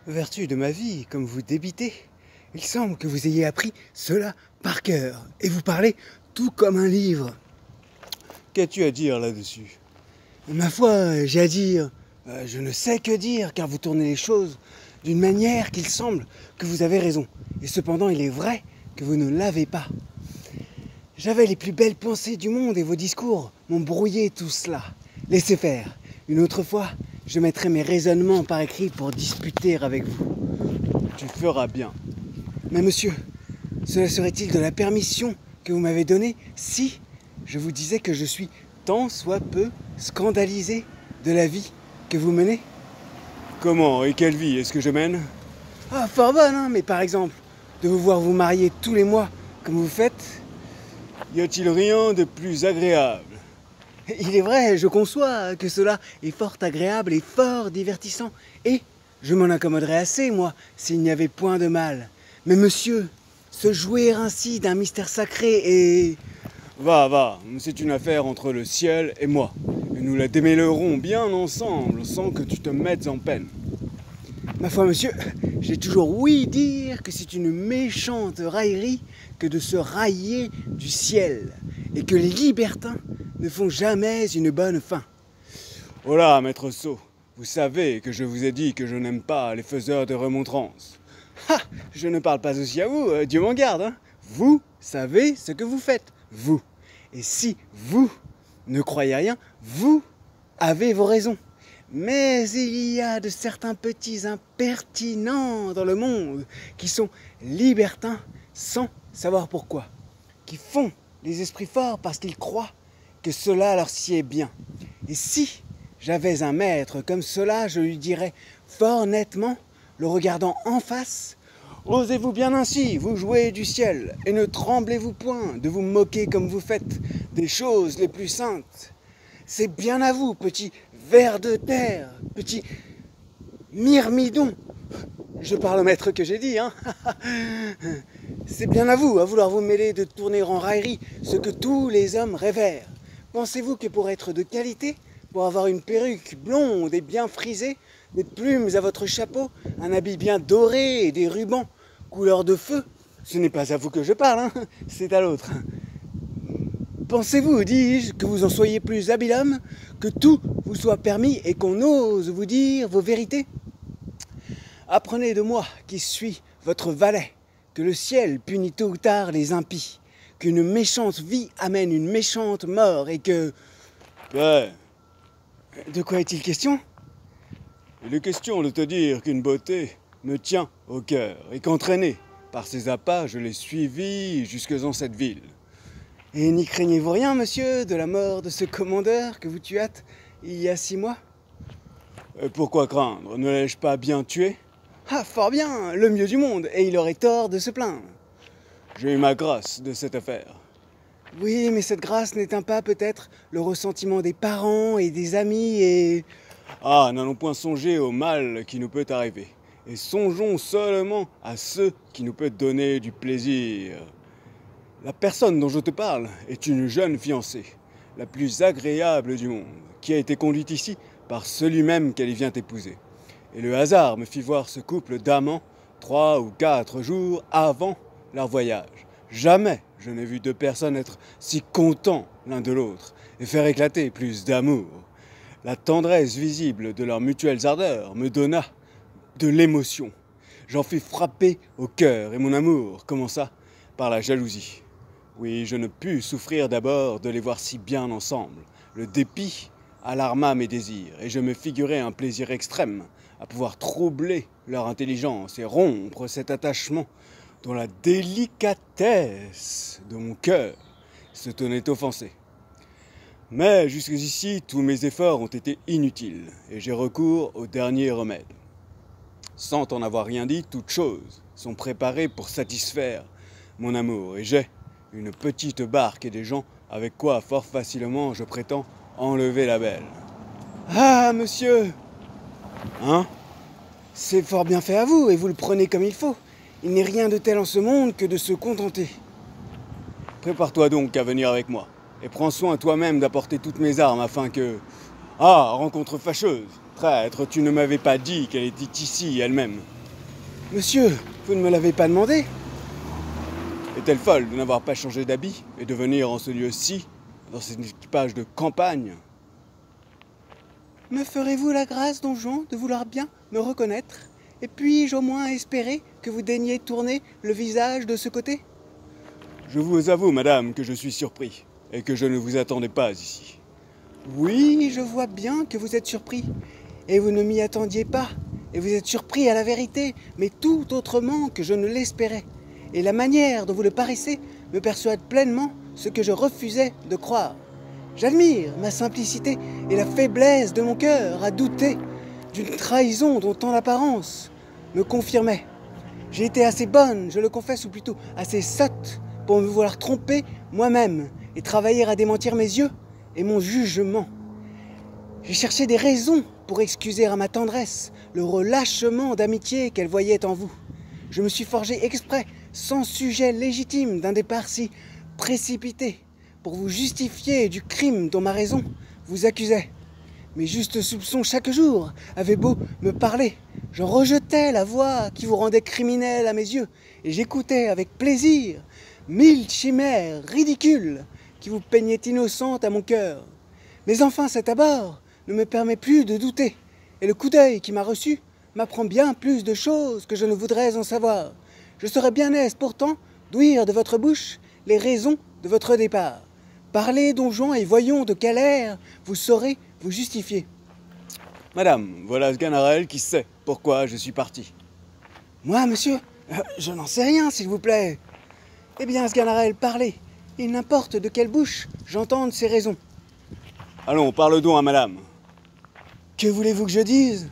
Vertu de ma vie, comme vous débitez, il semble que vous ayez appris cela par cœur, et vous parlez tout comme un livre. Qu'as-tu à dire là-dessus? Ma foi, j'ai à dire, je ne sais que dire, car vous tournez les choses d'une manière qu'il semble que vous avez raison. Et cependant, il est vrai que vous ne l'avez pas. J'avais les plus belles pensées du monde et vos discours m'ont brouillé tout cela. Laissez faire. Une autre fois, je mettrai mes raisonnements par écrit pour disputer avec vous. Tu feras bien. Mais monsieur, cela serait-il de la permission que vous m'avez donnée si je vous disais que je suis tant soit peu scandalisé de la vie que vous menez? Comment et quelle vie est-ce que je mène? Ah, fort bonne, hein, mais par exemple, de vous voir vous marier tous les mois comme vous faites. Y a-t-il rien de plus agréable? Il est vrai, je conçois que cela est fort agréable et fort divertissant. Et je m'en accommoderais assez, moi, s'il n'y avait point de mal. Mais monsieur, se jouer ainsi d'un mystère sacré et... Va, c'est une affaire entre le ciel et moi. Et nous la démêlerons bien ensemble, sans que tu te mettes en peine. Ma foi, monsieur, j'ai toujours ouï dire que c'est une méchante raillerie que de se railler du ciel, et que les libertins ne font jamais une bonne fin. Oh là, maître Sot, vous savez que je vous ai dit que je n'aime pas les faiseurs de remontrances. Ah, je ne parle pas aussi à vous, Dieu m'en garde, hein. Vous savez ce que vous faites, vous. Et si vous ne croyez rien, vous avez vos raisons. Mais il y a de certains petits impertinents dans le monde qui sont libertins sans savoir pourquoi, qui font les esprits forts parce qu'ils croient que cela leur sied bien. Et si j'avais un maître comme cela, je lui dirais fort nettement, le regardant en face: osez-vous bien ainsi vous jouer du ciel, et ne tremblez-vous point de vous moquer comme vous faites des choses les plus saintes. C'est bien à vous, petit ver de terre, petit myrmidon. Je parle au maître que j'ai dit, hein. C'est bien à vous, à vouloir vous mêler de tourner en raillerie ce que tous les hommes rêvèrent. Pensez-vous que pour être de qualité, pour avoir une perruque blonde et bien frisée, des plumes à votre chapeau, un habit bien doré et des rubans couleur de feu, ce n'est pas à vous que je parle, hein, c'est à l'autre. Pensez-vous, dis-je, que vous en soyez plus habile homme, que tout vous soit permis et qu'on ose vous dire vos vérités? Apprenez de moi, qui suis votre valet, que le ciel punit tôt ou tard les impies, qu'une méchante vie amène une méchante mort et que... Ouais, De quoi est-il question? il est question de te dire qu'une beauté me tient au cœur et qu'entraîné par ses appâts, je l'ai suivie jusque dans cette ville. Et n'y craignez-vous rien, monsieur, de la mort de ce commandeur que vous tuâtes il y a 6 mois? Et pourquoi craindre? Ne l'ai-je pas bien tué? Ah, fort bien, le mieux du monde, et il aurait tort de se plaindre. J'ai eu ma grâce de cette affaire. Oui, mais cette grâce n'éteint pas peut-être le ressentiment des parents et des amis et... Ah, n'allons point songer au mal qui nous peut arriver, et songeons seulement à ceux qui nous peuvent donner du plaisir. La personne dont je te parle est une jeune fiancée, la plus agréable du monde, qui a été conduite ici par celui-même qu'elle y vient épouser. Et le hasard me fit voir ce couple d'amants 3 ou 4 jours avant leur voyage. Jamais je n'ai vu 2 personnes être si contents l'un de l'autre et faire éclater plus d'amour. La tendresse visible de leurs mutuelles ardeurs me donna de l'émotion. J'en fus frappé au cœur et mon amour commença par la jalousie. Oui, je ne pus souffrir d'abord de les voir si bien ensemble. Le dépit alarma mes désirs et je me figurais un plaisir extrême à pouvoir troubler leur intelligence et rompre cet attachement dont la délicatesse de mon cœur se tenait offensée. Mais jusqu'ici, tous mes efforts ont été inutiles et j'ai recours au dernier remède. Sans en avoir rien dit, toutes choses sont préparées pour satisfaire mon amour et j'ai une petite barque et des gens avec quoi fort facilement je prétends enlever la belle. Ah, monsieur, Hein? c'est fort bien fait à vous et vous le prenez comme il faut. Il n'est rien de tel en ce monde que de se contenter. Prépare-toi donc à venir avec moi et prends soin toi-même d'apporter toutes mes armes afin que... Ah, rencontre fâcheuse! Traître, tu ne m'avais pas dit qu'elle était ici elle-même. Monsieur, vous ne me l'avez pas demandé? Est-elle folle de n'avoir pas changé d'habit et de venir en ce lieu-ci, dans cet équipage de campagne? Me ferez-vous la grâce, Don Juan, de vouloir bien me reconnaître? Et puis-je au moins espérer que vous daigniez tourner le visage de ce côté? Je vous avoue, madame, que je suis surpris et que je ne vous attendais pas ici. Oui, je vois bien que vous êtes surpris. Et vous ne m'y attendiez pas. Et vous êtes surpris à la vérité, mais tout autrement que je ne l'espérais. Et la manière dont vous le paraissez me persuade pleinement ce que je refusais de croire. J'admire ma simplicité et la faiblesse de mon cœur à douter d'une trahison dont en apparence me confirmait. J'ai été assez bonne, je le confesse, ou plutôt assez sotte pour me vouloir tromper moi-même et travailler à démentir mes yeux et mon jugement. J'ai cherché des raisons pour excuser à ma tendresse le relâchement d'amitié qu'elle voyait en vous. Je me suis forgé exprès, sans sujet légitime d'un départ si précipité, pour vous justifier du crime dont ma raison vous accusait. Mes justes soupçons chaque jour avaient beau me parler, je rejetais la voix qui vous rendait criminel à mes yeux, et j'écoutais avec plaisir 1000 chimères ridicules qui vous peignaient innocente à mon cœur. Mais enfin cet abord ne me permet plus de douter, et le coup d'œil qui m'a reçu m'apprend bien plus de choses que je ne voudrais en savoir. Je serais bien aise pourtant d'ouïr de votre bouche les raisons de votre départ. Parlez, Don Juan, et voyons de quel air vous saurez vous justifier. Madame, voilà Sganarelle qui sait pourquoi je suis parti. Moi, monsieur, je n'en sais rien, s'il vous plaît. Eh bien, Sganarelle, parlez. Il n'importe de quelle bouche j'entende ces raisons. Allons, parle donc à madame. Que voulez-vous que je dise?